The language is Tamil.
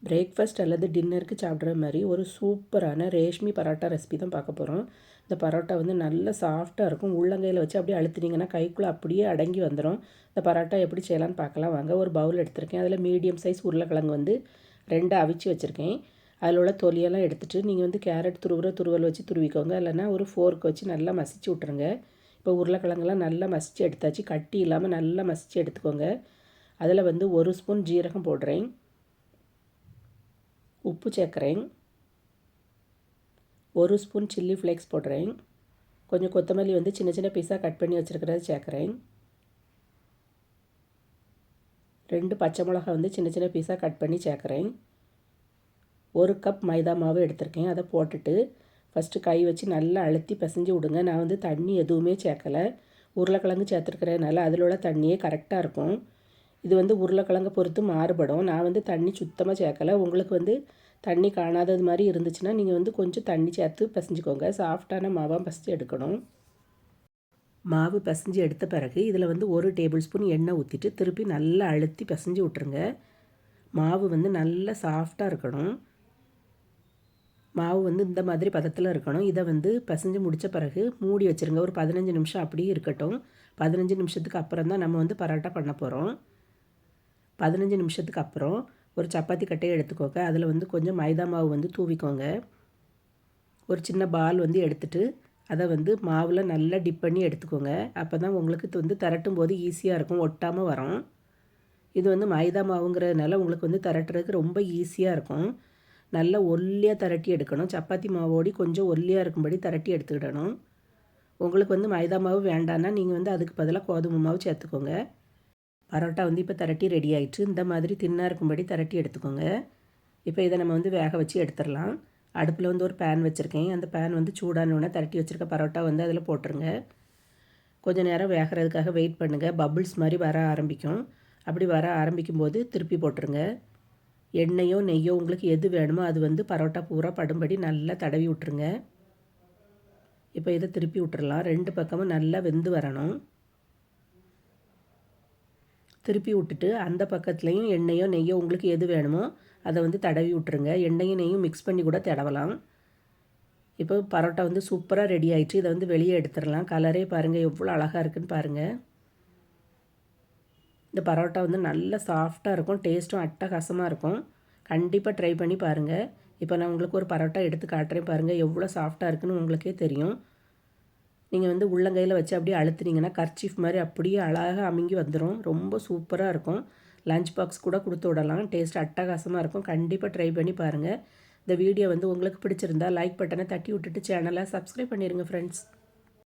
பிரேக்ஃபாஸ்ட் அல்லது டின்னருக்கு சாப்பிட்ற மாதிரி ஒரு சூப்பரான ரேஷ்மி பரோட்டா ரெசிபி தான் பார்க்க போகிறோம். இந்த பரோட்டா வந்து நல்ல சாஃப்டாக இருக்கும். உள்ளங்கையில் வச்சு அப்படியே அழுத்தினீங்கன்னா கைக்குள்ளே அப்படியே அடங்கி வந்துடும். இந்த பரோட்டா எப்படி செய்யலான்னு பார்க்கலாம் வாங்க. ஒரு பவுல் எடுத்திருக்கேன். அதில் மீடியம் சைஸ் உருளைக்கிழங்கு வந்து 2 அவிச்சு வச்சுருக்கேன். அதில் உள்ள தொலியெல்லாம் எடுத்துகிட்டு நீங்கள் வந்து கேரட் துருவல் வச்சு துருவிக்கோங்க. இல்லைன்னா ஒரு ஃபோர்க் வச்சு நல்லா மசிச்சு விட்ருங்க. இப்போ உருளைக்கிழங்குலாம் நல்லா மசிச்சு எடுத்தாச்சு. கட்டி இல்லாமல் நல்லா மசிச்சு எடுத்துக்கோங்க. அதில் வந்து 1 ஸ்பூன் ஜீரகம் போடுறேன். உப்பு சேர்க்குறேன். 1 ஸ்பூன் சில்லி ஃப்ளேக்ஸ் போடுறேன். கொஞ்சம் கொத்தமல்லி வந்து சின்ன சின்ன பீஸாக கட் பண்ணி வச்சுருக்கிறத சேர்க்குறேன். 2 பச்சை மிளகாய் வந்து சின்ன சின்ன பீஸாக கட் பண்ணி சேர்க்குறேன். 1 கப் மைதா மாவு எடுத்திருக்கேன். அதை போட்டுட்டு ஃபஸ்ட்டு கை வச்சு நல்லா அழுத்தி பிசைஞ்சு விடுங்க. நான் வந்து தண்ணி எதுவுமே சேர்க்கலை. உருளைக்கிழங்கு சேர்த்துருக்கிறதுனால அதில் உள்ள தண்ணியே கரெக்டாக இருக்கும். இது வந்து உருளைக்கிழங்கை பொறுத்து மாறுபடும். நான் வந்து தண்ணி சுத்தமாக சேர்க்கலை. உங்களுக்கு வந்து தண்ணி காணாதது மாதிரி இருந்துச்சுன்னா நீங்கள் வந்து கொஞ்சம் தண்ணி சேர்த்து பிசைஞ்சிக்கோங்க. சாஃப்டான மாவாக பிசைஞ்சு எடுக்கணும். மாவு பிசைஞ்சு எடுத்த பிறகு இதில் வந்து 1 டேபிள் ஸ்பூன் எண்ணெய் ஊற்றிட்டு திருப்பி நல்லா அழுத்தி பிசைஞ்சு விட்ருங்க. மாவு வந்து நல்லா சாஃப்டாக இருக்கணும். மாவு வந்து இந்த மாதிரி பதத்தில் இருக்கணும். இதை வந்து பிசைஞ்சு முடித்த பிறகு மூடி வச்சுருங்க. ஒரு 15 நிமிஷம் அப்படியே இருக்கட்டும். 15 நிமிஷத்துக்கு அப்புறம் தான் நம்ம வந்து பரோட்டா பண்ண போகிறோம். 15 நிமிஷத்துக்கு அப்புறம் ஒரு சப்பாத்தி கட்டையை எடுத்துக்கோங்க. அதில் வந்து கொஞ்சம் மைதா மாவு வந்து தூவிக்கோங்க. ஒரு சின்ன பால் வந்து எடுத்துகிட்டு அதை வந்து மாவில் நல்லா டிப் பண்ணி எடுத்துக்கோங்க. அப்போ தான் உங்களுக்கு வந்து திரட்டும் போது ஈஸியாக இருக்கும், ஒட்டாமல் வரும். இது வந்து மைதா மாவுங்கிறதுனால உங்களுக்கு வந்து திரட்டுறதுக்கு ரொம்ப ஈஸியாக இருக்கும். நல்லா ஒல்லியாக திரட்டி எடுக்கணும். சப்பாத்தி மாவோடி கொஞ்சம் ஒல்லியாக இருக்கும்படி திரட்டி எடுத்துக்கிடணும். உங்களுக்கு வந்து மைதா மாவு வேண்டான்னா நீங்கள் வந்து அதுக்கு பதிலாக கோதுமை மாவு சேர்த்துக்கோங்க. பரோட்டா வந்து இப்போ திரட்டி ரெடி ஆகிடுச்சு. இந்த மாதிரி தின்னாக இருக்கும்படி திரட்டி எடுத்துக்கோங்க. இப்போ இதை நம்ம வந்து வேக வச்சு எடுத்துடலாம். அடுப்பில் வந்து ஒரு பேன் வச்சுருக்கேன். அந்த பேன் வந்து சூடானோடனே திரட்டி வச்சுருக்க பரோட்டா வந்து அதில் போட்டுருங்க. கொஞ்சம் நேரம் வேகிறதுக்காக வெயிட் பண்ணுங்கள். பபிள்ஸ் மாதிரி வர ஆரம்பிக்கும். அப்படி வர ஆரம்பிக்கும் போது திருப்பி போட்டுருங்க. எண்ணெயோ நெய்யோ உங்களுக்கு எது வேணுமோ அது வந்து பரோட்டா பூரா படும்படி நல்லா தடவி விட்டுருங்க. இப்போ இதை திருப்பி விட்டுறலாம். 2 பக்கமும் நல்லா வெந்து வரணும். திருப்பி விட்டுட்டு அந்த பக்கத்துலேயும் எண்ணெயோ நெய்யோ உங்களுக்கு எது வேணுமோ அதை வந்து தடவி விட்டுருங்க. எண்ணெயும் நெய்யும் மிக்ஸ் பண்ணி கூட தடவலாம். இப்போ பரோட்டா வந்து சூப்பராக ரெடி ஆகிடுச்சு. இதை வந்து வெளியே எடுத்துடலாம். கலரே பாருங்கள் எவ்வளோ அழகாக இருக்குதுன்னு பாருங்கள். இந்த பரோட்டா வந்து நல்ல சாஃப்டாக இருக்கும். டேஸ்ட்டும் அட்டகாசமாக இருக்கும். கண்டிப்பாக ட்ரை பண்ணி பாருங்கள். இப்போ நான் உங்களுக்கு ஒரு பரோட்டா எடுத்து காட்டுறேன் பாருங்கள். எவ்வளோ சாஃப்டாக இருக்குதுன்னு உங்களுக்கே தெரியும். நீங்கள் வந்து உள்ளங்கையில் வச்சு அப்படியே அழுத்துனீங்கன்னா கர்ச்சீஃப் மாதிரி அப்படியே அழகாக அமுங்கி வந்துடும். ரொம்ப சூப்பராக இருக்கும். லஞ்ச் பாக்ஸ் கூட கொடுத்து விடலாம். டேஸ்ட் அட்டகாசமாக இருக்கும். கண்டிப்பாக ட்ரை பண்ணி பாருங்கள். இந்த வீடியோ வந்து உங்களுக்கு பிடிச்சிருந்தா லைக் பட்டனை தட்டி விட்டுட்டு சேனலை சப்ஸ்கிரைப் பண்ணிடுங்க ஃப்ரெண்ட்ஸ்.